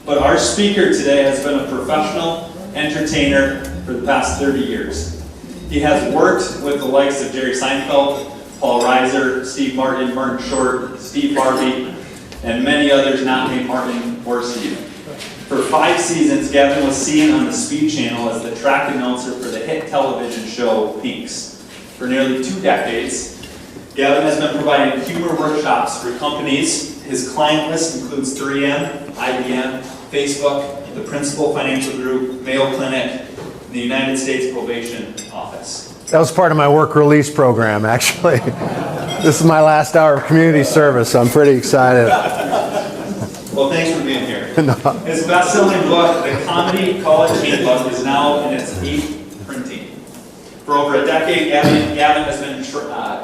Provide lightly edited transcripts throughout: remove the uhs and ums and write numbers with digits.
but our speaker today has been a professional entertainer for the past 30 years. He has worked with the likes of Jerry Seinfeld, Paul Reiser, Steve Martin, Martin Short, Steve Harvey, and many others not named Martin or Steve. For 5 seasons, Gavin was seen on the Speed Channel as the track announcer for the hit television show Pinks. For nearly 2 decades, Gavin has been providing humor workshops for companies. His client list includes 3M, IBM, Facebook, the Principal Financial Group, Mayo Clinic, and the United States Probation Office. That was part of my work release program, actually. This is my last hour of community service, so I'm pretty excited. Well, thanks for being here. No. His best-selling book, The Comedy College Handbook, is now in its 8th printing. For over a decade, Gavin has been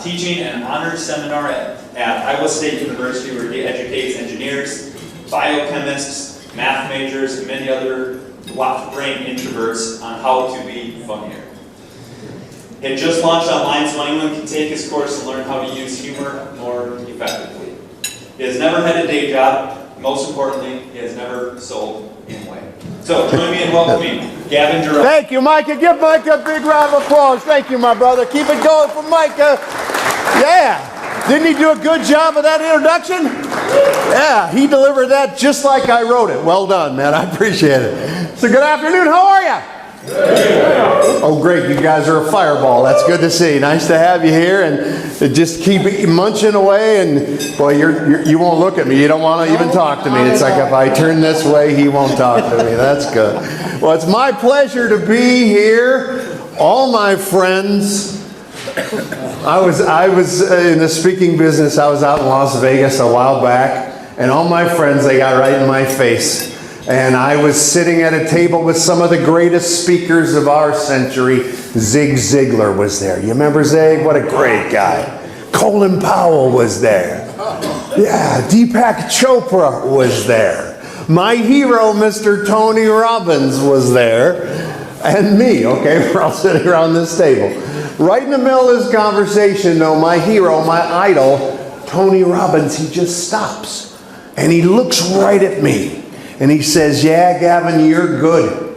teaching an honors seminar at Iowa State University, where he educates engineers, biochemists, math majors, and many other left-brain introverts on how to be funnier. He had just launched online, so anyone can take his course and learn how to use humor more effectively. He has never had a day job. Most importantly, he has never sold Amway. So join me in welcoming Gavin Jerome. Thank you, Micah. Give Micah a big round of applause. Thank you, my brother. Keep it going for Micah. Yeah. Didn't he do a good job of that introduction? Yeah, he delivered that just like I wrote it. Well done, man. I appreciate it. So good afternoon. How are you? Oh, great. You guys are a fireball. That's good to see. Nice to have you here. And just keep munching away. And, boy, you won't look at me. You don't want to even talk to me. It's like if I turn this way, he won't talk to me. That's good. Well, it's my pleasure to be here. All my friends. I was in the speaking business. I was out in Las Vegas a while back. And all my friends, they got right in my face. And I was sitting at a table with some of the greatest speakers of our century. Zig Ziglar was there. You remember Zig? What a great guy. Colin Powell was there. Yeah, Deepak Chopra was there. My hero, Mr. Tony Robbins, was there. And me, okay? We're all sitting around this table. Right in the middle of this conversation, though, my hero, my idol, Tony Robbins, he just stops. And he looks right at me. And he says, yeah, Gavin, you're good.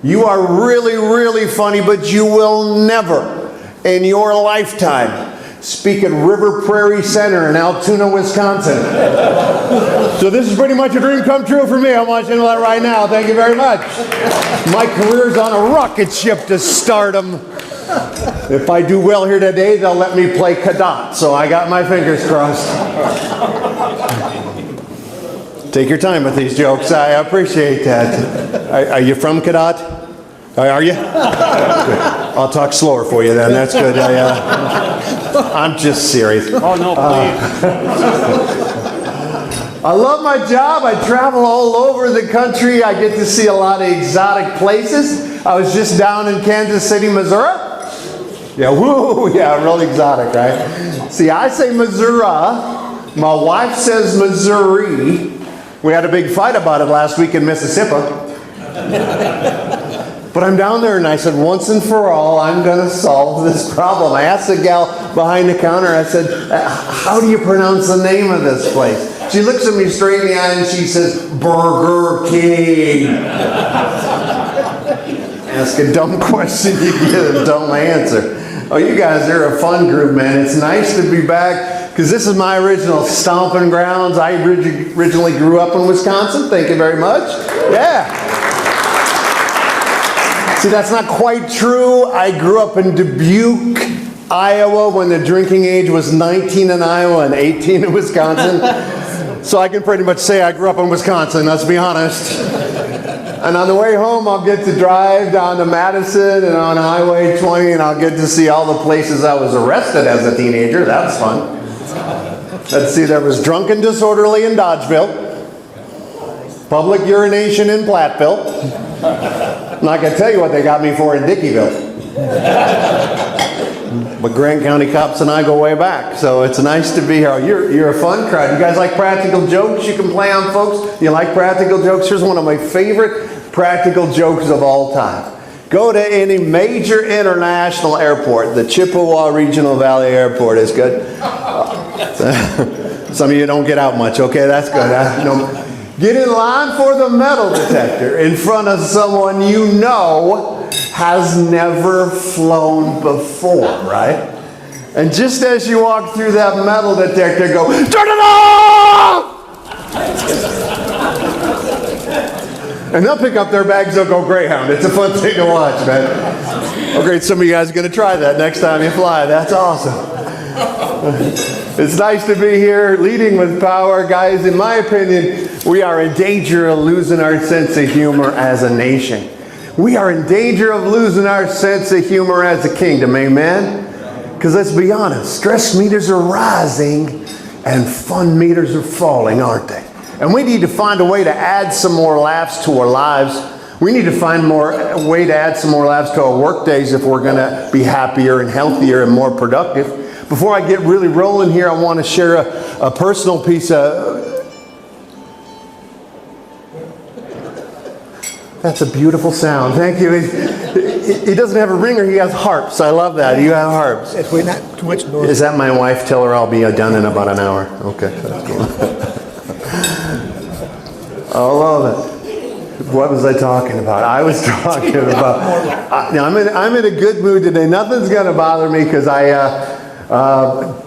You are really, really funny, but you will never in your lifetime speak at River Prairie Center in Altoona, Wisconsin. So this is pretty much a dream come true for me. I want you to know that right now. Thank you very much. My career's on a rocket ship to stardom. If I do well here today, they'll let me play cadet. So I got my fingers crossed. Take your time with these jokes. I appreciate that. Are you from Cadet? Are you? Good. I'll talk slower for you then. That's good. I'm just serious. Oh, no, please. I love my job. I travel all over the country. I get to see a lot of exotic places. I was just down in Kansas City, Missouri. Yeah, woo, yeah, real exotic, right? See, I say Missouri. My wife says Missouri. We had a big fight about it last week in Mississippi. But I'm down there and I said, once and for all, I'm going to solve this problem. I asked the gal behind the counter, I said, how do you pronounce the name of this place? She looks at me straight in the eye and she says, Burger King. Ask a dumb question, you get a dumb answer. Oh, you guys are a fun group, man. It's nice to be back. Because this is my original stomping grounds. I originally grew up in Wisconsin. Thank you very much. Yeah. See, that's not quite true. I grew up in Dubuque, Iowa, when the drinking age was 19 in Iowa and 18 in Wisconsin. So I can pretty much say I grew up in Wisconsin, let's be honest. And on the way home, I'll get to drive down to Madison and on Highway 20, and I'll get to see all the places I was arrested as a teenager. That was fun. Let's see, there was drunken disorderly in Dodgeville, public urination in Platteville, and I can tell you what they got me for in Dickeyville. But Grant County cops and I go way back, so it's nice to be here. You're a fun crowd. You guys like practical jokes you can play on, folks? You like practical jokes? Here's one of my favorite practical jokes of all time. Go to any major international airport. The Chippewa Regional Valley Airport is good. Some of you don't get out much. Okay, that's good. Get in line for the metal detector in front of someone you know has never flown before, right? And just as you walk through that metal detector, go, turn it off! And they'll pick up their bags, they'll go Greyhound. It's a fun thing to watch, man. Oh, great, some of you guys are going to try that next time you fly. That's awesome. It's nice to be here, leading with power. Guys, in my opinion, we are in danger of losing our sense of humor as a nation. We are in danger of losing our sense of humor as a kingdom, amen? Because let's be honest, stress meters are rising and fun meters are falling, aren't they? And we need to find a way to add some more laughs to our lives. We need to find a way to add some more laughs to our work days if we're going to be happier and healthier and more productive. Before I get really rolling here, I want to share a personal piece of... That's a beautiful sound. Thank you. He doesn't have a ringer, he has harps. I love that. You have harps. If we're not too much noise. Is that my wife? Tell her I'll be done in about an hour. Okay, that's cool. I love it. What was I talking about? I was talking about... I'm in a good mood today. Nothing's going to bother me because I...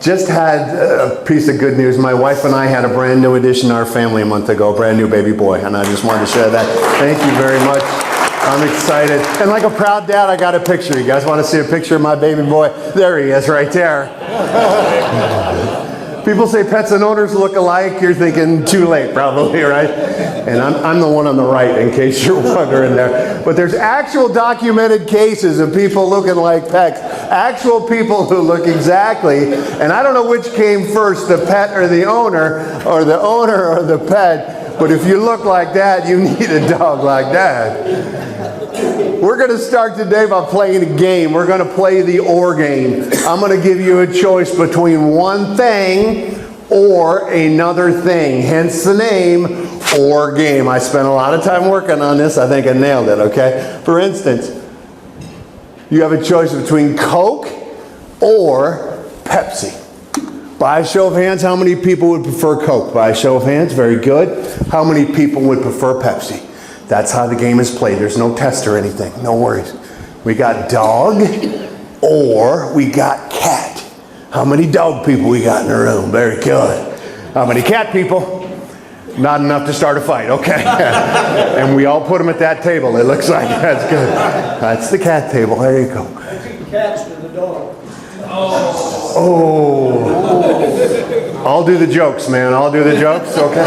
just had a piece of good news. My wife and I had a brand new addition to our family a month ago, a brand new baby boy, and I just wanted to share that. Thank you very much. I'm excited. And like a proud dad, I got a picture. You guys want to see a picture of my baby boy? There he is right there. People say pets and owners look alike. You're thinking too late, probably, right? And I'm the one on the right, in case you're wondering there. But there's actual documented cases of people looking like pets. Actual people who look exactly. And I don't know which came first, the pet or the owner or the pet. But if you look like that, you need a dog like that. We're going to start today by playing a game. We're going to play the or game. I'm going to give you a choice between one thing or another thing. Hence the name, or game. I spent a lot of time working on this. I think I nailed it, okay? For instance, you have a choice between Coke or Pepsi. By a show of hands, how many people would prefer Coke? By a show of hands, very good. How many people would prefer Pepsi? That's how the game is played. There's no test or anything. No worries. We got dog or we got cat. How many dog people we got in the room? Very good. How many cat people? Not enough to start a fight, okay. And we all put them at that table. It looks like that's good. That's the cat table. There you go. I think cats to the dog. Oh. I'll do the jokes, man. I'll do the jokes, okay.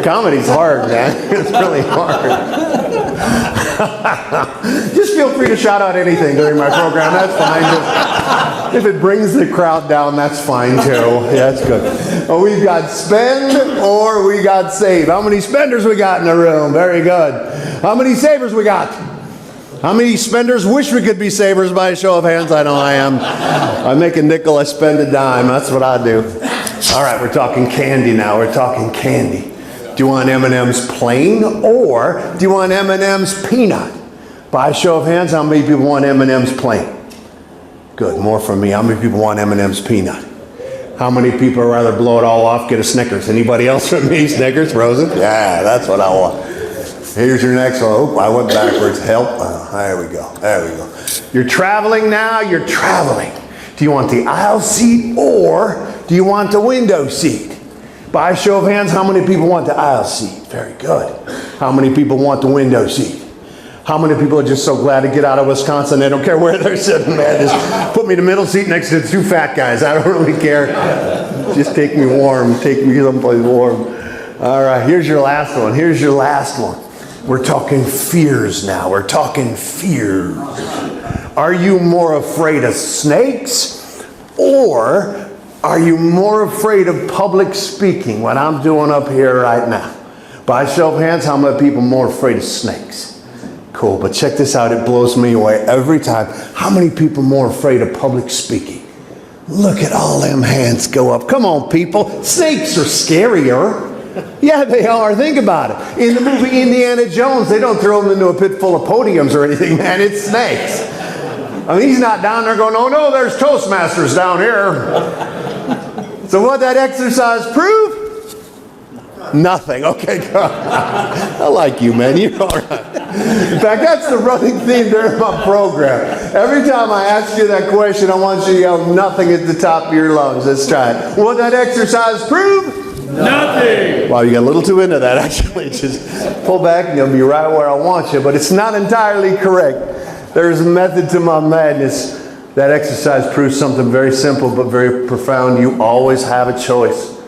Comedy's hard, man. It's really hard. Just feel free to shout out anything during my program. That's fine. Just, if it brings the crowd down, that's fine too. Yeah, that's good. Well, we've got spend or we got save. How many spenders we got in the room? Very good. How many savers we got? How many spenders wish we could be savers? By a show of hands? I know I am. I make a nickel, I spend a dime. That's what I do. All right, we're talking candy now. We're talking candy. Do you want M&M's plain or do you want M&M's peanut? By a show of hands, how many people want M&M's plain? Good, more from me. How many people want M&M's peanut? How many people would rather blow it all off, get a Snickers? Anybody else from me? Snickers, frozen? Yeah, that's what I want. Here's your next one. Oh, I went backwards. Help. There we go. There we go. You're traveling now. You're traveling. Do you want the aisle seat or do you want the window seat? By a show of hands, how many people want the aisle seat? Very good. How many people want the window seat? How many people are just so glad to get out of Wisconsin? They don't care where they're sitting, man. Just put me in the middle seat next to the two fat guys. I don't really care. Just take me warm. Take me someplace warm. All right, here's your last one. Here's your last one. We're talking fears now. We're talking fears. Are you more afraid of snakes or are you more afraid of public speaking, what I'm doing up here right now? By a show of hands, how many people are more afraid of snakes? Cool, but check this out. It blows me away every time. How many people are more afraid of public speaking? Look at all them hands go up. Come on, people. Snakes are scarier. Yeah, they are. Think about it. In the movie Indiana Jones, they don't throw them into a pit full of podiums or anything, man. It's snakes. I mean, he's not down there going, oh no, there's Toastmasters down here. So what that exercise prove? Nothing. Okay, good. I like you, man. You're all right. In fact, that's the running theme during my program. Every time I ask you that question, I want you to yell nothing at the top of your lungs. Let's try it. What did that exercise prove? Nothing. Wow, you got a little too into that, actually. Just pull back and you'll be right where I want you. But it's not entirely correct. There's a method to my madness. That exercise proves something very simple but very profound. You always have a choice.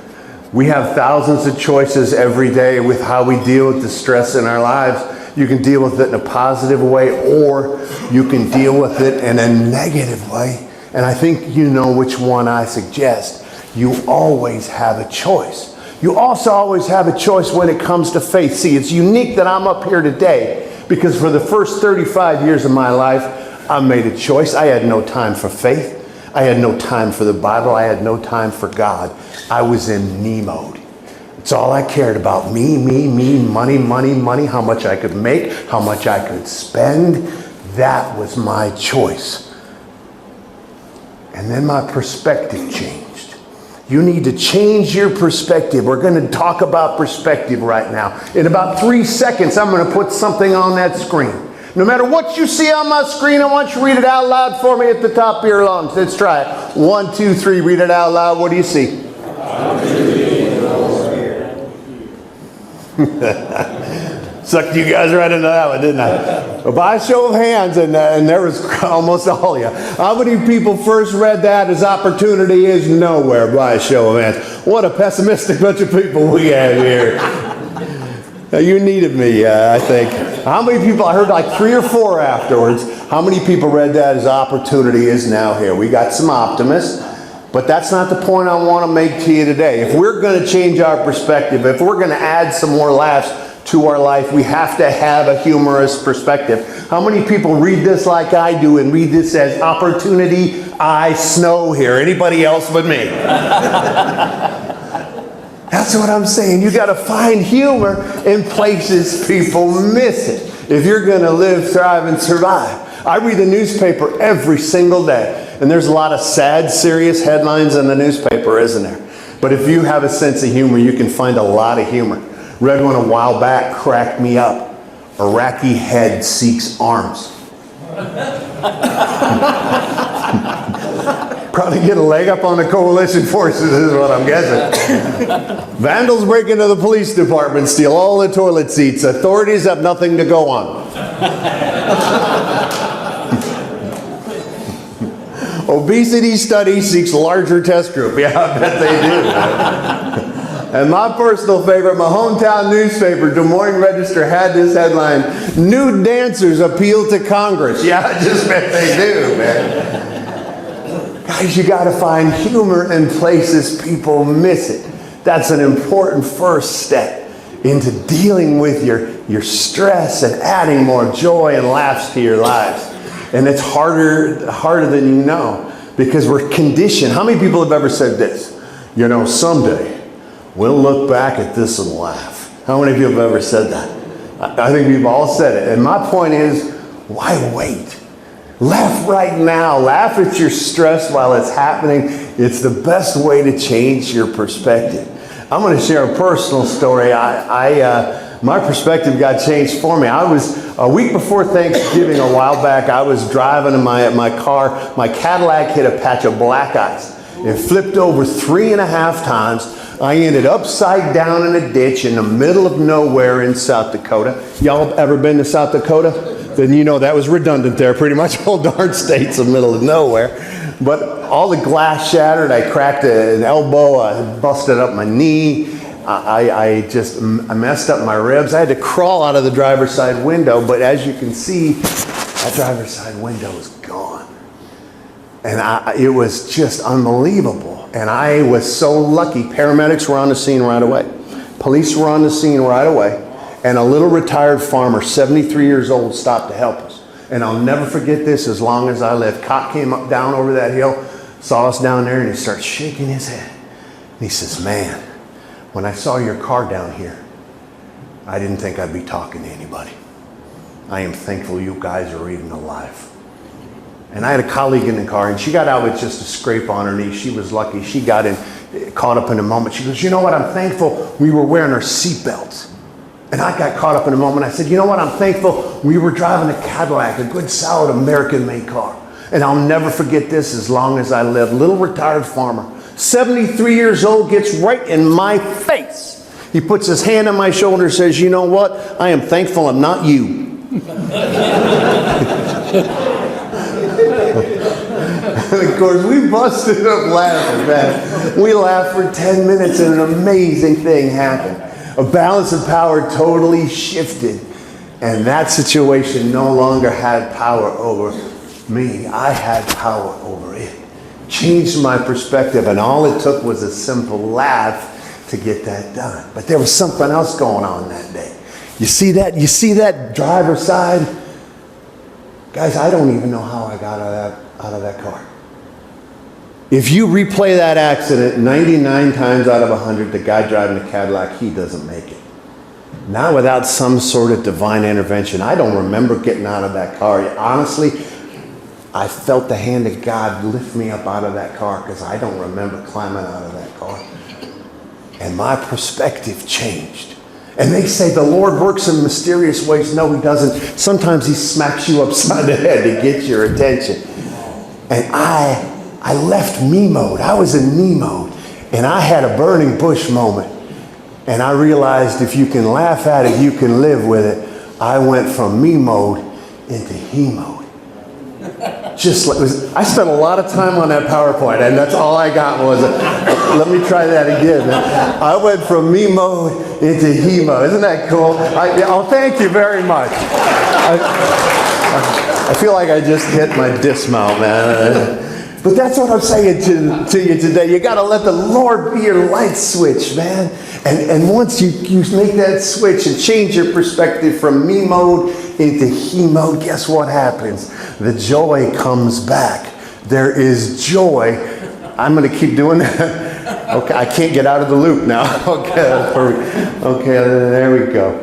We have thousands of choices every day with how we deal with the stress in our lives. You can deal with it in a positive way, or you can deal with it in a negative way. And I think you know which one I suggest. You always have a choice. You also always have a choice when it comes to faith. See, it's unique that I'm up here today because for the first 35 years of my life, I made a choice. I had no time for faith. I had no time for the Bible. I had no time for God. I was in me mode. It's all I cared about. Me, money, how much I could make, how much I could spend. That was my choice. And then my perspective changed. You need to change your perspective. We're going to talk about perspective right now. In about 3 seconds, I'm going to put something on that screen. No matter what you see on my screen, I want you to read it out loud for me at the top of your lungs. Let's try it. 1, 2, 3. Read it out loud. What do you see? Sucked you guys right into that one, didn't I? Well, by a show of hands, and there was almost all of you. How many people first read that as opportunity is nowhere by a show of hands? What a pessimistic bunch of people we have here. You needed me, I think. How many people, I heard like 3 or 4 afterwards, how many people read that as opportunity is now here? We got some optimists, but that's not the point I want to make to you today. If we're going to change our perspective, if we're going to add some more laughs to our life, we have to have a humorous perspective. How many people read this like I do and read this as opportunity, I snow here? Anybody else but me? That's what I'm saying. You got to find humor in places people miss it. If you're going to live, thrive, and survive. I read the newspaper every single day. And there's a lot of sad, serious headlines in the newspaper, isn't there? But if you have a sense of humor, you can find a lot of humor. Read one a while back, cracked me up. Iraqi head seeks arms. Probably get a leg up on the coalition forces is what I'm guessing. Vandals break into the police department, steal all the toilet seats. Authorities have nothing to go on. Obesity study seeks larger test group. Yeah, I bet they do. And my personal favorite, my hometown newspaper, Des Moines Register, had this headline, "Nude dancers appeal to Congress." Yeah, I just bet they do, man. Guys, you got to find humor in places people miss it. That's an important first step into dealing with your stress and adding more joy and laughs to your lives. And it's harder than you know because we're conditioned. How many people have ever said this? You know, someday we'll look back at this and laugh. How many people have ever said that? I think we've all said it. And my point is, why wait? Laugh right now. Laugh at your stress while it's happening. It's the best way to change your perspective. I'm going to share a personal story. My perspective got changed for me. I was, a week before Thanksgiving a while back, I was driving in my car. My Cadillac hit a patch of black ice. It flipped over 3.5 times. I ended upside down in a ditch in the middle of nowhere in South Dakota. Y'all ever been to South Dakota? Then you know that was redundant there. Pretty much whole darn state's in the middle of nowhere. But all the glass shattered. I cracked an elbow. I busted up my knee. I messed up my ribs. I had to crawl out of the driver's side window. But as you can see, that driver's side window is gone. And it was just unbelievable. And I was so lucky. Paramedics were on the scene right away. Police were on the scene right away. And a little retired farmer, 73 years old, stopped to help us. And I'll never forget this as long as I live. Cop came up down over that hill, saw us down there, and he starts shaking his head. And he says, "Man, when I saw your car down here, I didn't think I'd be talking to anybody. I am thankful you guys are even alive." And I had a colleague in the car, and she got out with just a scrape on her knee. She was lucky. She got in caught up in a moment. She goes, you know what, I'm thankful we were wearing our seatbelts. And I got caught up in a moment. I said, you know what, I'm thankful we were driving a Cadillac, a good, solid American-made car. And I'll never forget this as long as I live. Little retired farmer, 73 years old, gets right in my face. He puts his hand on my shoulder and says, you know what, I am thankful I'm not you. And of course, we busted up laughing, man. We laughed for 10 minutes and an amazing thing happened. A balance of power totally shifted. And that situation no longer had power over me. I had power over it. Changed my perspective, and all it took was a simple laugh to get that done. But there was something else going on that day. You see that? You see that driver's side? Guys, I don't even know how I got out of that car. If you replay that accident 99 times out of 100, the guy driving the Cadillac, he doesn't make it. Not without some sort of divine intervention. I don't remember getting out of that car. Honestly, I felt the hand of God lift me up out of that car because I don't remember climbing out of that car. And my perspective changed. And they say the Lord works in mysterious ways. No, he doesn't. Sometimes he smacks you upside the head to get your attention. And I left me mode. I was in me mode. And I had a burning bush moment. And I realized if you can laugh at it, you can live with it. I went from me mode into he mode. Just like I spent a lot of time on that PowerPoint, and that's all I got was, let me try that again. I went from me mode into he mode. Isn't that cool? Thank you very much. I feel like I just hit my dismount, man. But that's what I'm saying to you today. You got to let the Lord be your light switch, man. And once you make that switch and change your perspective from me mode into he mode, guess what happens? The joy comes back. There is joy. I'm going to keep doing that. Okay, I can't get out of the loop now. Okay, there we go.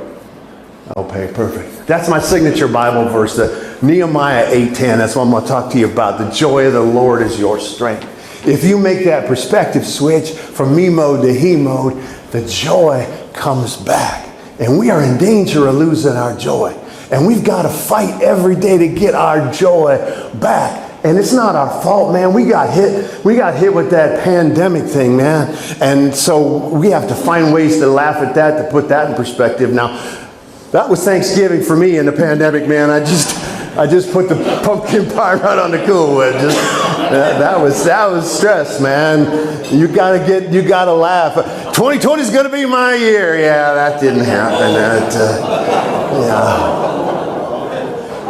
Okay, perfect. That's my signature Bible verse, Nehemiah 8:10. That's what I'm going to talk to you about. The joy of the Lord is your strength. If you make that perspective switch from me mode to he mode, the joy comes back. And we are in danger of losing our joy. And we've got to fight every day to get our joy back. And it's not our fault, man. We got hit with that pandemic thing, man. And so we have to find ways to laugh at that, to put that in perspective. Now, that was Thanksgiving for me in the pandemic, man. I just put the pumpkin pie right on the Cool Whip. That was stress, man. You gotta laugh. 2020 is gonna be my year. Yeah, that didn't happen.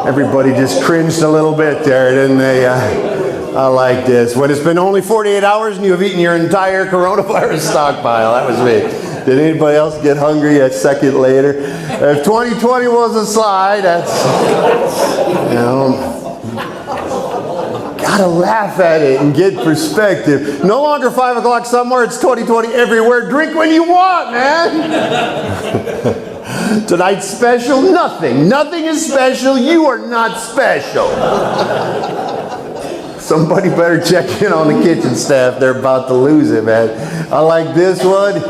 Everybody just cringed a little bit there, didn't they? I like this. When it's been only 48 hours and you've eaten your entire coronavirus stockpile. That was me. Did anybody else get hungry a second later? If 2020 was a slide, that's, gotta laugh at it and get perspective. No longer 5 o'clock somewhere, it's 2020 everywhere. Drink when you want, man. Tonight's special, nothing. Nothing is special. You are not special. Somebody better check in on the kitchen staff. They're about to lose it, man. I like this one.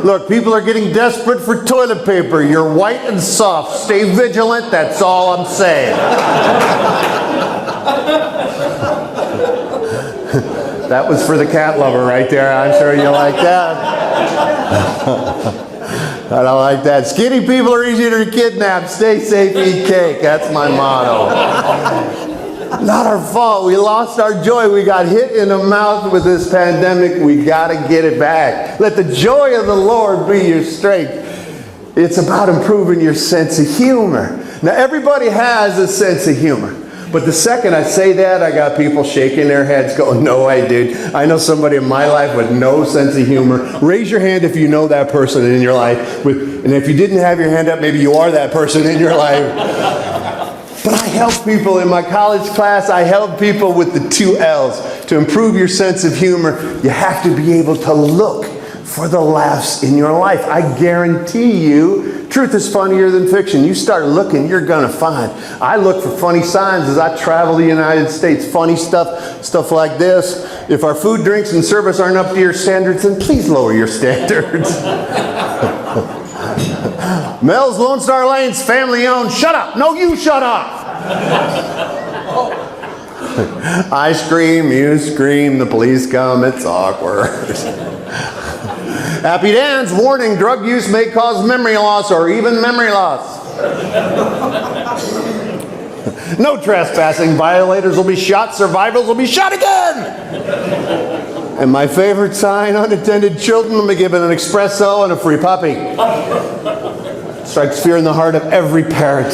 Look, people are getting desperate for toilet paper. You're white and soft. Stay vigilant. That's all I'm saying. That was for the cat lover right there. I'm sure you like that. I don't like that. Skinny people are easier to kidnap. Stay safe, eat cake. That's my motto. Not our fault. We lost our joy. We got hit in the mouth with this pandemic. We got to get it back. Let the joy of the Lord be your strength. It's about improving your sense of humor. Now, everybody has a sense of humor. But the second I say that, I got people shaking their heads going, no way, dude. I know somebody in my life with no sense of humor. Raise your hand if you know that person in your life. And if you didn't have your hand up, maybe you are that person in your life. But I help people in my college class. I help people with the 2 L's. To improve your sense of humor, you have to be able to look for the laughs in your life. I guarantee you, truth is funnier than fiction. You start looking, you're going to find. I look for funny signs as I travel the United States. Funny stuff like this. If our food, drinks, and service aren't up to your standards, then please lower your standards. Mel's Lone Star Lane's family owned. Shut up. No, you shut up. I scream, you scream, the police come, it's awkward. Happy Dan's warning, drug use may cause memory loss or even memory loss. No trespassing, violators will be shot, survivors will be shot again. And my favorite sign, unattended children will be given an espresso and a free puppy. Strikes fear in the heart of every parent.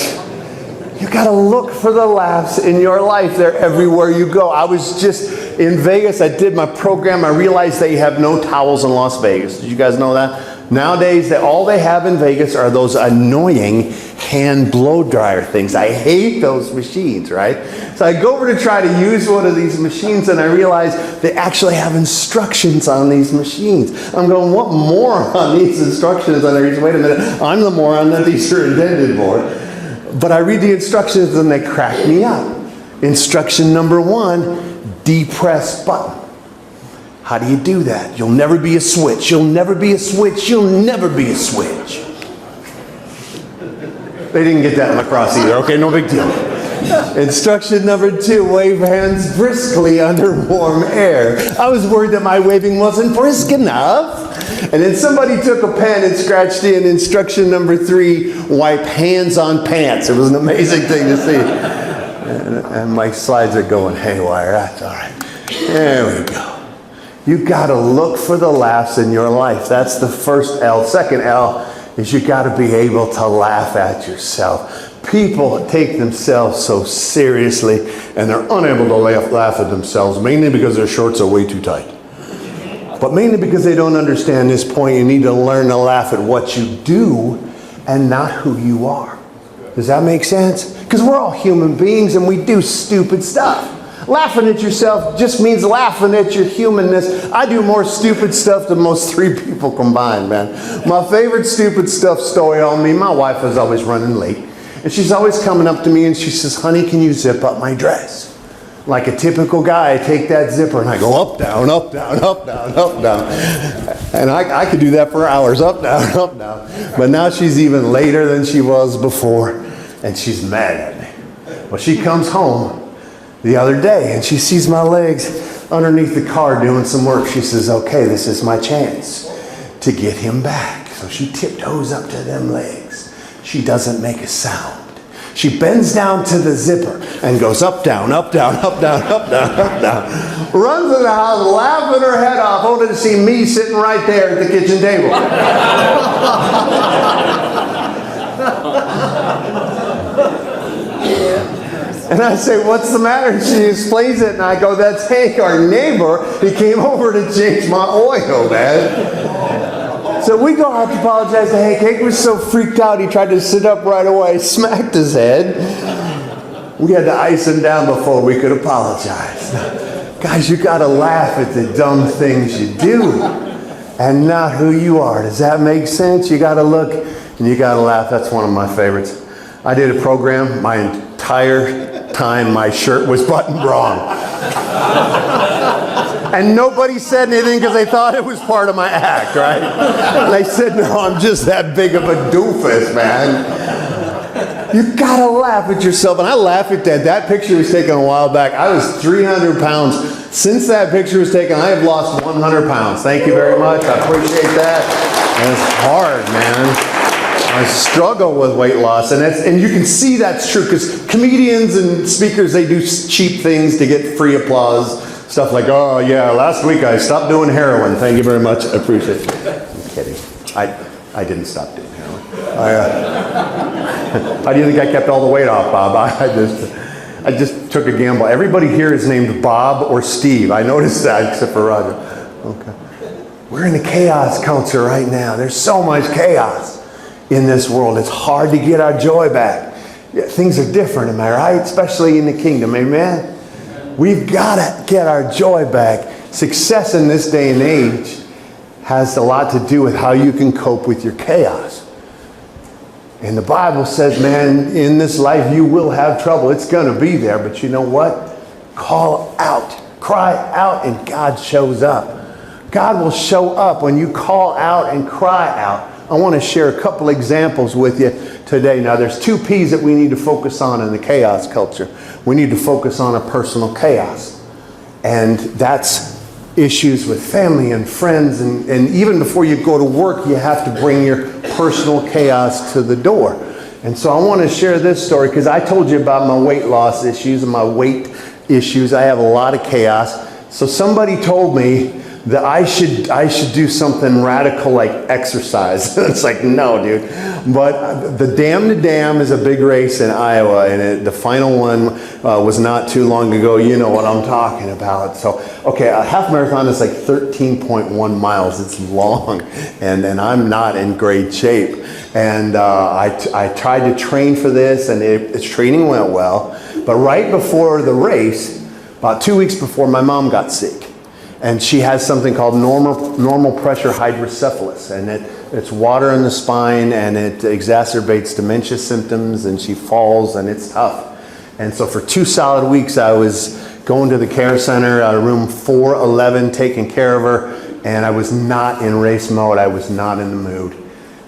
You gotta look for the laughs in your life. They're everywhere you go. I was just in Vegas. I did my program. I realized they have no towels in Las Vegas. Did you guys know that? Nowadays, all they have in Vegas are those annoying hand blow dryer things. I hate those machines, right? So I go over to try to use one of these machines and I realize they actually have instructions on these machines. I'm going, what moron needs instructions on these? Wait a minute, I'm the moron that these are intended for. But I read the instructions and they crack me up. Instruction number 1, depress button. How do you do that? You'll never be a switch. You'll never be a switch. You'll never be a switch. They didn't get that in lacrosse either. Okay, no big deal. Instruction number 2, wave hands briskly under warm air. I was worried that my waving wasn't brisk enough. And then somebody took a pen and scratched in instruction number 3, wipe hands on pants. It was an amazing thing to see. And my slides are going haywire. That's all right. There we go. You got to look for the laughs in your life. That's the first L. Second L is you got to be able to laugh at yourself. People take themselves so seriously and they're unable to laugh at themselves, mainly because their shorts are way too tight. But mainly because they don't understand this point. You need to learn to laugh at what you do and not who you are. Does that make sense? Because we're all human beings and we do stupid stuff. Laughing at yourself just means laughing at your humanness. I do more stupid stuff than most 3 people combined, man. My favorite stupid stuff story on me, my wife is always running late. And she's always coming up to me and she says, honey, can you zip up my dress? Like a typical guy, I take that zipper and I go up, down, up, down, up, down, up, down. And I could do that for hours, up, down, up, down. But now she's even later than she was before and she's mad at me. Well, she comes home the other day and she sees my legs underneath the car doing some work. She says, okay, this is my chance to get him back. So she tiptoes up to them legs. She doesn't make a sound. She bends down to the zipper and goes up, down, up, down, up, down, up, down, up, down. Runs in the house, laughing her head off, only to see me sitting right there at the kitchen table. And I say, what's the matter? She explains it, and I go, that's Hank, our neighbor. He came over to change my oil, man. So we go out to apologize to Hank. Hank was so freaked out, he tried to sit up right away, smacked his head. We had to ice him down before we could apologize. Guys, you got to laugh at the dumb things you do and not who you are. Does that make sense? You got to look and you got to laugh. That's one of my favorites. I did a program, my entire time my shirt was buttoned wrong. And nobody said anything because they thought it was part of my act, right? And I said, no, I'm just that big of a doofus, man. You gotta laugh at yourself. And I laugh at that. That picture was taken a while back. I was 300 pounds. Since that picture was taken, I have lost 100 pounds. Thank you very much. I appreciate that. And it's hard, man. I struggle with weight loss, and you can see that's true because comedians and speakers, they do cheap things to get free applause. Stuff like, oh yeah, last week I stopped doing heroin. Thank you very much. I appreciate it. I'm kidding. I didn't stop doing heroin. How do you think I kept all the weight off, Bob? I just took a gamble. Everybody here is named Bob or Steve. I noticed that except for Roger. Okay. We're in a chaos culture right now. There's so much chaos in this world. It's hard to get our joy back. Yeah, things are different, am I right? Especially in the kingdom, amen? We've got to get our joy back. Success in this day and age has a lot to do with how you can cope with your chaos. And the Bible says, man, in this life you will have trouble. It's going to be there, but you know what? Call out. Cry out and God shows up. God will show up when you call out and cry out. I want to share a couple examples with you today. Now, there's 2 P's that we need to focus on in the chaos culture. We need to focus on a personal chaos. And that's issues with family and friends. And even before you go to work, you have to bring your personal chaos to the door. And so I want to share this story because I told you about my weight loss issues and my weight issues. I have a lot of chaos. So somebody told me that I should do something radical like exercise. It's like, no, dude. But the Dam to Dam is a big race in Iowa, and the final one was not too long ago. You know what I'm talking about. So, okay, a half marathon is like 13.1 miles. It's long, and I'm not in great shape. And I tried to train for this, and its training went well. But right before the race, about 2 weeks before, my mom got sick. And she has something called normal pressure hydrocephalus, and it's water in the spine, and it exacerbates dementia symptoms, and she falls, and it's tough. And so for 2 solid weeks, I was going to the care center, room 411, taking care of her, and I was not in race mode. I was not in the mood.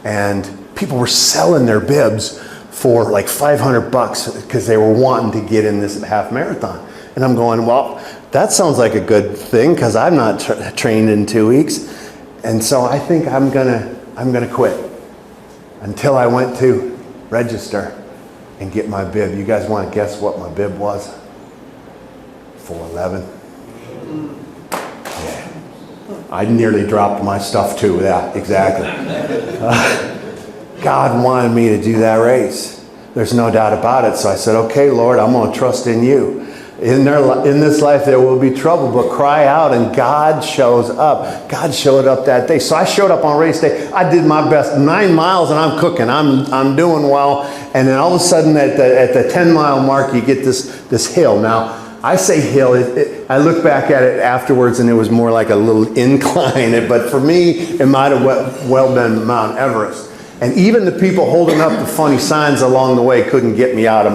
And people were selling their bibs for like $500 because they were wanting to get in this half marathon. And I'm going, well, that sounds like a good thing because I'm not trained in 2 weeks. And so I think I'm gonna quit until I went to register and get my bib. You guys want to guess what my bib was? 411. Yeah. I nearly dropped my stuff too. Yeah, exactly. God wanted me to do that race. There's no doubt about it. So I said, okay, Lord, I'm going to trust in you. In this life there will be trouble, but cry out and God shows up. God showed up that day. So I showed up on race day. I did my best. 9 miles and I'm cooking. I'm doing well. And then all of a sudden at the 10-mile mark you get this hill. Now I say hill. I look back at it afterwards and it was more like a little incline. But for me it might have well been Mount Everest. And even the people holding up the funny signs along the way couldn't get me out of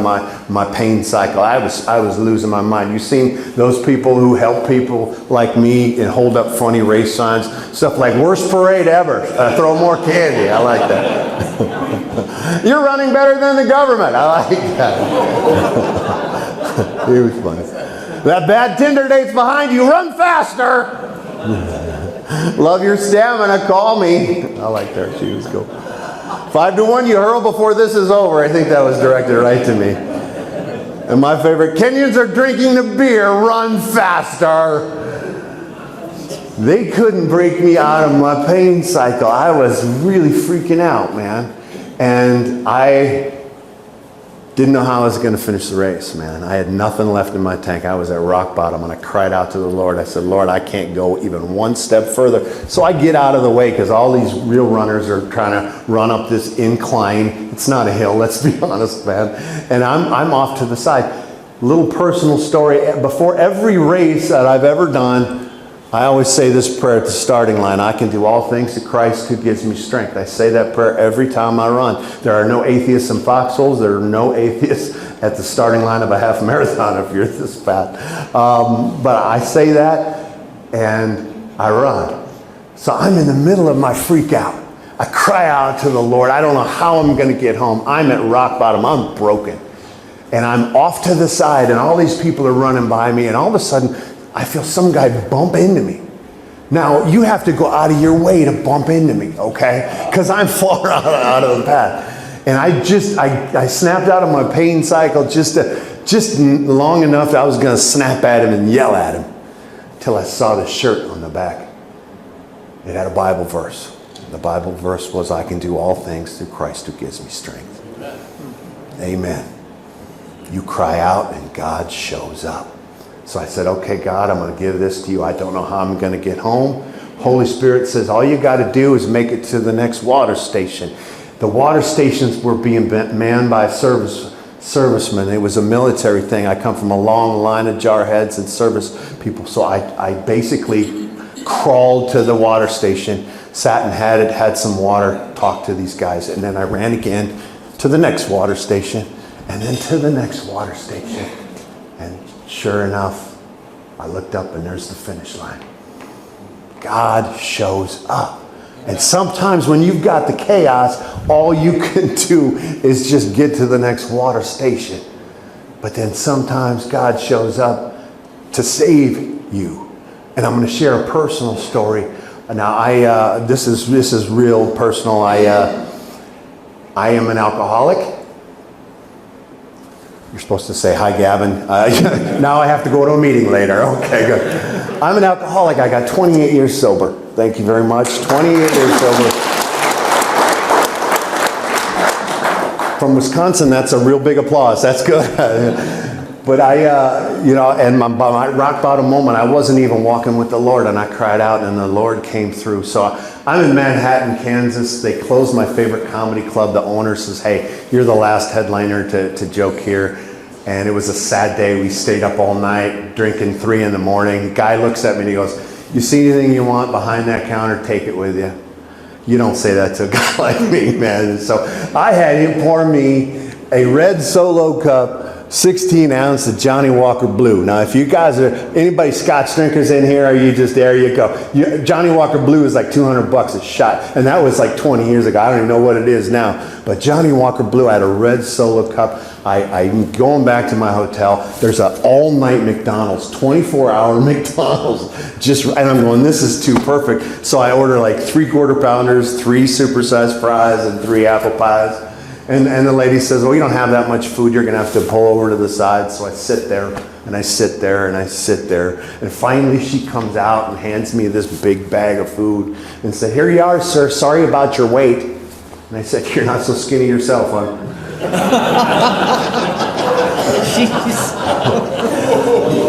my pain cycle. I was losing my mind. You've seen those people who help people like me and hold up funny race signs, stuff like worst parade ever, throw more candy. I like that. You're running better than the government. I like that. It was funny. That bad Tinder date's behind you. Run faster. Love your stamina. Call me. I like her. She was cool. 5 to 1, you hurl before this is over. I think that was directed right to me. And my favorite, Kenyans are drinking the beer, run faster. They couldn't break me out of my pain cycle. I was really freaking out, man. And I didn't know how I was going to finish the race, man. I had nothing left in my tank. I was at rock bottom, and I cried out to the Lord. I said, Lord, I can't go even one step further. So I get out of the way because all these real runners are trying to run up this incline. It's not a hill, let's be honest, man. And I'm off to the side. Little personal story. Before every race that I've ever done, I always say this prayer at the starting line. I can do all things through Christ who gives me strength. I say that prayer every time I run. There are no atheists in foxholes. There are no atheists at the starting line of a half marathon if you're this fat. But I say that and I run. So I'm in the middle of my freak out. I cry out to the Lord. I don't know how I'm going to get home. I'm at rock bottom. I'm broken. And I'm off to the side and all these people are running by me, and all of a sudden I feel some guy bump into me. Now, you have to go out of your way to bump into me, okay? Because I'm far out of the path. And I snapped out of my pain cycle just long enough that I was going to snap at him and yell at him till I saw the shirt on the back. It had a Bible verse. The Bible verse was, I can do all things through Christ who gives me strength. Amen. You cry out and God shows up. So I said, okay, God, I'm going to give this to you. I don't know how I'm going to get home. Holy Spirit says, all you got to do is make it to the next water station. The water stations were being manned by servicemen. It was a military thing. I come from a long line of jarheads and service people. So I basically crawled to the water station, sat and had some water, talked to these guys. And then I ran again to the next water station and then to the next water station. And sure enough, I looked up and there's the finish line. God shows up. And sometimes when you've got the chaos, all you can do is just get to the next water station. But then sometimes God shows up to save you. And I'm going to share a personal story. Now, this is real personal. I am an alcoholic. You're supposed to say, hi, Gavin. Now I have to go to a meeting later. Okay, good. I'm an alcoholic. I got 28 years sober. Thank you very much. 28 years sober. From Wisconsin, that's a real big applause. That's good. But and my rock bottom moment, I wasn't even walking with the Lord, and I cried out, and the Lord came through. So I'm in Manhattan, Kansas. They closed my favorite comedy club. The owner says, hey, you're the last headliner to joke here. And it was a sad day. We stayed up all night, drinking 3 in the morning. Guy looks at me and he goes, you see anything you want behind that counter, take it with you. You don't say that to a guy like me, man. So I had him pour me a red Solo cup, 16 ounce of Johnny Walker Blue. Now, if you guys are, anybody Scotch drinkers in here, are you just, there you go. Johnny Walker Blue is like $200 a shot. And that was like 20 years ago. I don't even know what it is now. But Johnny Walker Blue, I had a red Solo cup. I'm going back to my hotel. There's an all-night McDonald's, 24-hour McDonald's. And I'm going, this is too perfect. So I order like 3 quarter pounders, 3 supersized fries, and 3 apple pies. And the lady says, well, you don't have that much food. You're going to have to pull over to the side. So I sit there, and I sit there, and I sit there. And finally she comes out and hands me this big bag of food and said, here you are, sir. Sorry about your weight. And I said, you're not so skinny yourself, huh?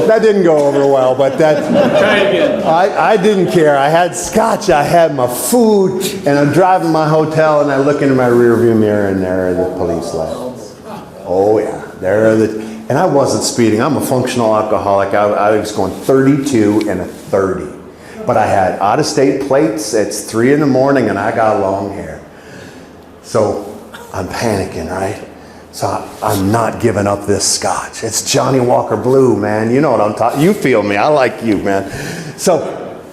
That didn't go over well, but I didn't care. I had scotch, I had my food, and I'm driving my hotel, and I look into my rearview mirror, and there are the police lights. Oh yeah, there are and I wasn't speeding. I'm a functional alcoholic. I was going 32 and a 30, but I had out-of-state plates. It's 3 in the morning, and I got long hair. So I'm panicking, right? So I'm not giving up this scotch. It's Johnny Walker Blue, man. You know what I'm talking. You feel me. I like you, man. So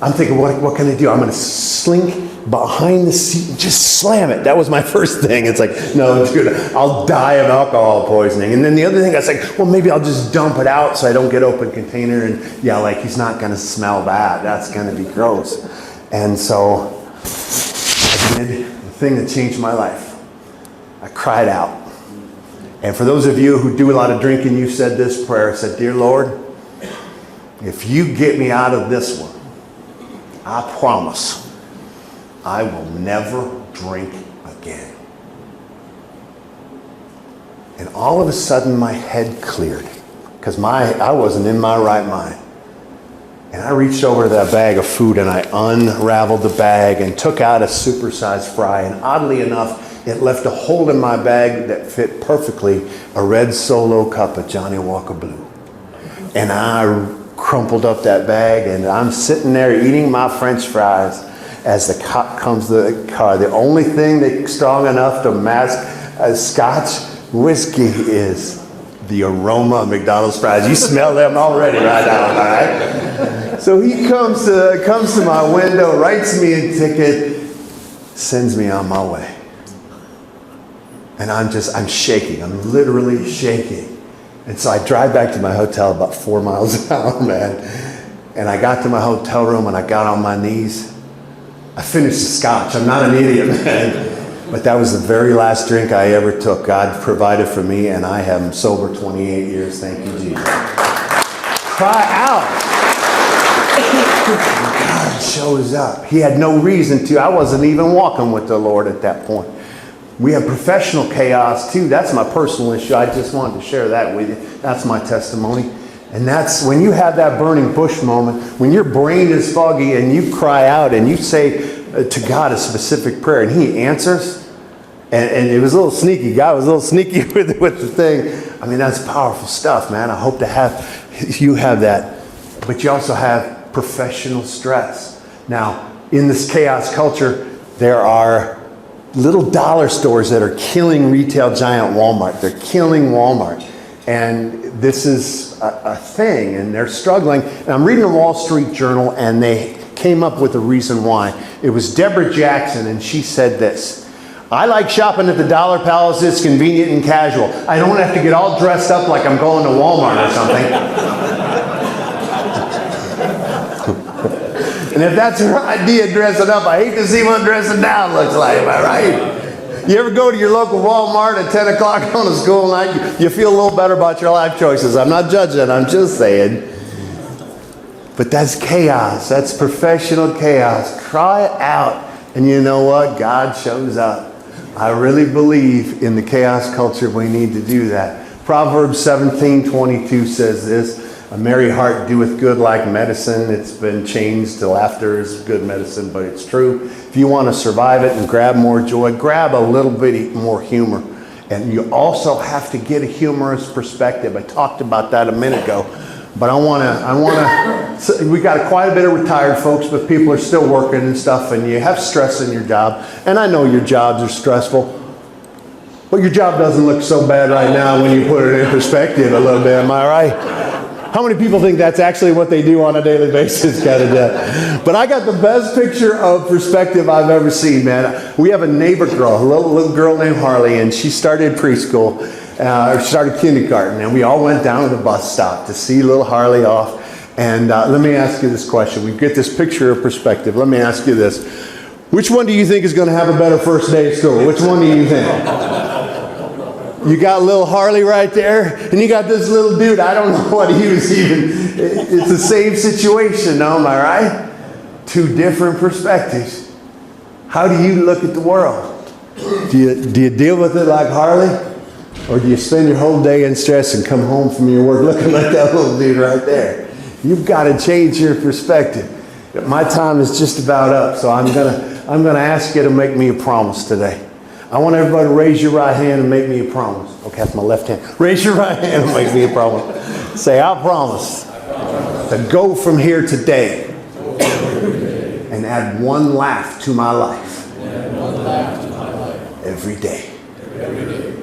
I'm thinking, what can I do? I'm going to slink behind the seat and just slam it. That was my first thing. It's like, no, dude, I'll die of alcohol poisoning. And then the other thing, I was like, well, maybe I'll just dump it out so I don't get open container. And yeah, like he's not going to smell bad. That's going to be gross. And so I did the thing that changed my life. I cried out. And for those of you who do a lot of drinking, you said this prayer. I said, dear Lord, if you get me out of this one, I promise I will never drink again. And all of a sudden my head cleared because I wasn't in my right mind. And I reached over to that bag of food and I unraveled the bag and took out a supersized fry. And oddly enough, it left a hole in my bag that fit perfectly a red Solo cup of Johnny Walker Blue. And I crumpled up that bag and I'm sitting there eating my French fries as the cop comes to the car. The only thing that's strong enough to mask a Scotch whiskey is the aroma of McDonald's fries. You smell them already right now, all right? So he comes to my window, writes me a ticket, sends me on my way. And I'm shaking. I'm literally shaking. And so I drive back to my hotel about 4 miles an hour, man. And I got to my hotel room and I got on my knees. I finished the scotch. I'm not an idiot, man. But that was the very last drink I ever took. God provided for me, and I am sober 28 years. Thank you, Jesus. Cry out. God shows up. He had no reason to. I wasn't even walking with the Lord at that point. We have professional chaos too. That's my personal issue. I just wanted to share that with you. That's my testimony. And that's when you have that burning bush moment, when your brain is foggy and you cry out and you say to God a specific prayer and he answers. And it was a little sneaky. God was a little sneaky with the thing. I mean, that's powerful stuff, man. I hope you have that. But you also have professional stress. Now, in this chaos culture, there are little dollar stores that are killing retail giant Walmart. They're killing Walmart. And this is a thing, and they're struggling. And I'm reading the Wall Street Journal, and they came up with a reason why. It was Deborah Jackson, and she said this: I like shopping at the Dollar Palace. It's convenient and casual. I don't have to get all dressed up like I'm going to Walmart or something. And if that's her idea, dressing up, I hate to see what dressing down looks like. Am I right? You ever go to your local Walmart at 10 o'clock on a school night? You feel a little better about your life choices. I'm not judging, I'm just saying. But that's chaos. That's professional chaos. Cry out. And you know what? God shows up. I really believe in the chaos culture. We need to do that. Proverbs 17:22 says this: a merry heart doeth good like medicine. It's been changed to laughter is good medicine, but it's true. If you want to survive it and grab more joy, grab a little bit more humor. And you also have to get a humorous perspective. I talked about that a minute ago. But we got quite a bit of retired folks, but people are still working and stuff, and you have stress in your job. And I know your jobs are stressful, but your job doesn't look so bad right now when you put it in perspective a little bit, am I right? How many people think that's actually what they do on a daily basis? But I got the best picture of perspective I've ever seen, man. We have a neighbor girl, a little girl named Harley, and she started preschool. She started kindergarten, and we all went down to the bus stop to see little Harley off. And let me ask you this question. We get this picture of perspective. Let me ask you this. Which one do you think is going to have a better first day of school? Which one do you think? You got little Harley right there, and you got this little dude. I don't know what he was even. It's the same situation, no, am I right? Two different perspectives. How do you look at the world? Do you deal with it like Harley? Or do you spend your whole day in stress and come home from your work looking like that little dude right there? You've got to change your perspective. My time is just about up, so I'm gonna ask you to make me a promise today. I want everybody to raise your right hand and make me a promise. Okay, that's my left hand. Raise your right hand and make me a promise. Say, I promise to go from here today and add one laugh to my life every day.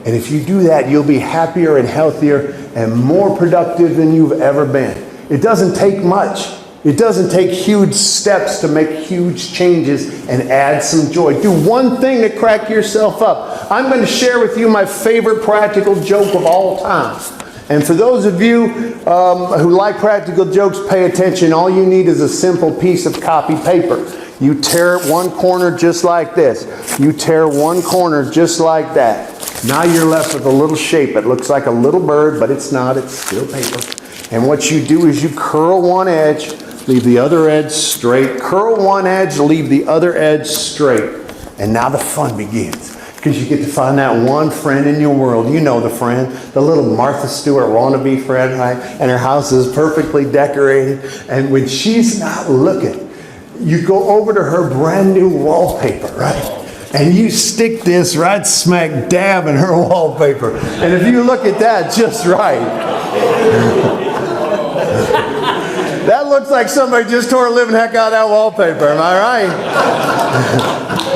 And if you do that, you'll be happier and healthier and more productive than you've ever been. It doesn't take much. It doesn't take huge steps to make huge changes and add some joy. Do one thing to crack yourself up. I'm going to share with you my favorite practical joke of all time. And for those of you who like practical jokes, pay attention. All you need is a simple piece of copy paper. You tear one corner just like this. You tear one corner just like that. Now you're left with a little shape. It looks like a little bird, but it's not. It's still paper. And what you do is you curl one edge, leave the other edge straight. Curl one edge, leave the other edge straight. And now the fun begins. Because you get to find that one friend in your world. You know the friend. The little Martha Stewart wannabe friend, right? And her house is perfectly decorated. And when she's not looking, you go over to her brand new wallpaper, right? And you stick this right smack dab in her wallpaper. And if you look at that just right, that looks like somebody just tore a living heck out of that wallpaper, am I right?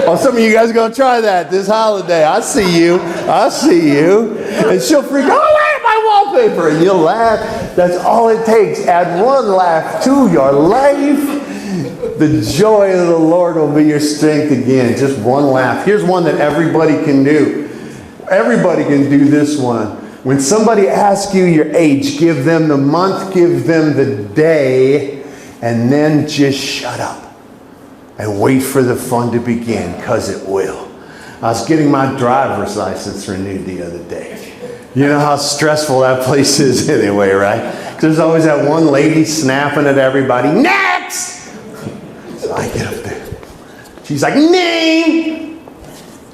Oh, some of you guys are going to try that this holiday. I see you. I see you. And she'll freak out, oh, my wallpaper. And you'll laugh. That's all it takes. Add one laugh to your life. The joy of the Lord will be your strength again. Just one laugh. Here's one that everybody can do. Everybody can do this one. When somebody asks you your age, give them the month, give them the day, and then just shut up and wait for the fun to begin, because it will. I was getting my driver's license renewed the other day. You know how stressful that place is anyway, right? Because there's always that one lady snapping at everybody. Next! So I get up there. She's like, name!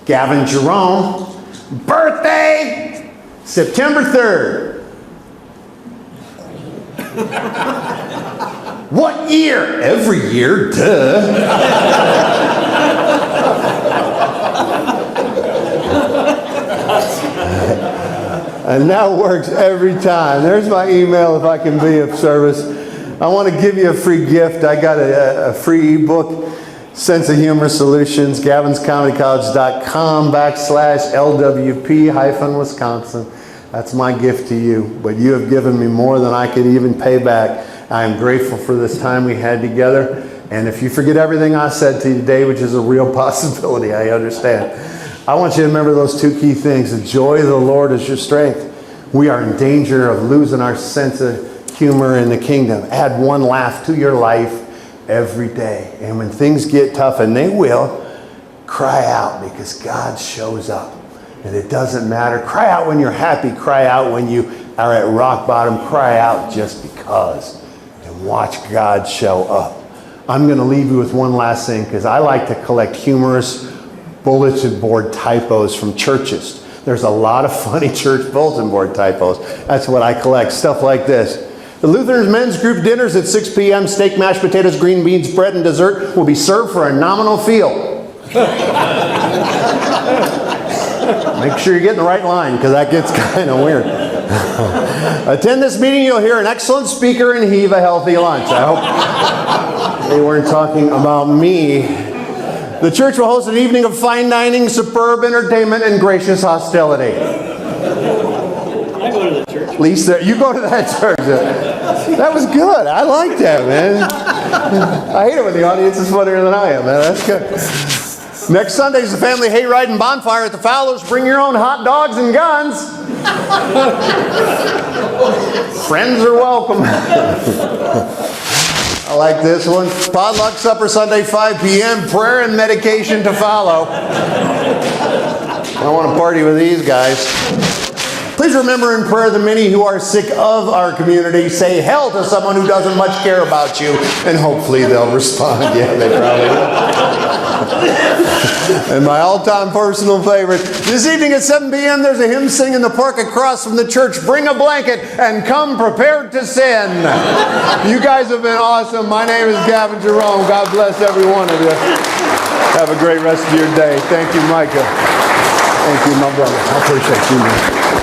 Gavin Jerome. Birthday! September 3rd. What year? Every year, duh. And that works every time. There's my email if I can be of service. I want to give you a free gift. I got a free ebook, Sense of Humor Solutions, gavinscomedycollege.com /LWP-Wisconsin. That's my gift to you. But you have given me more than I could even pay back. I am grateful for this time we had together. And if you forget everything I said to you today, which is a real possibility, I understand. I want you to remember those two key things. The joy of the Lord is your strength. We are in danger of losing our sense of humor in the kingdom. Add one laugh to your life every day. And when things get tough, and they will, cry out because God shows up. And it doesn't matter. Cry out when you're happy. Cry out when you are at rock bottom. Cry out just because. And watch God show up. I'm going to leave you with one last thing because I like to collect humorous bulletin board typos from churches. There's a lot of funny church bulletin board typos. That's what I collect. Stuff like this. The Lutheran men's group dinners at 6 p.m. Steak, mashed potatoes, green beans, bread, and dessert will be served for a nominal fee. Make sure you're getting the right line because that gets kind of weird. Attend this meeting, you'll hear an excellent speaker and heave a healthy lunch. I hope they weren't talking about me. The church will host an evening of fine dining, superb entertainment, and gracious hostility. I go to the church. Lisa, you go to that church. That was good. I like that, man. I hate it when the audience is funnier than I am, man. That's good. Next Sunday is the family hayride and bonfire at the Fowlers. Bring your own hot dogs and guns. Friends are welcome. I like this one. Potluck supper Sunday, 5 p.m. Prayer and medication to follow. I want to party with these guys. Please remember in prayer the many who are sick of our community. Say hell to someone who doesn't much care about you, and hopefully they'll respond. Yeah, they probably will. And my all-time personal favorite, this evening at 7 p.m. there's a hymn sing in the park across from the church. Bring a blanket and come prepared to sin. You guys have been awesome. My name is Gavin Jerome. God bless every one of you. Have a great rest of your day. Thank you, Micah. Thank you, my brother. I appreciate you, man.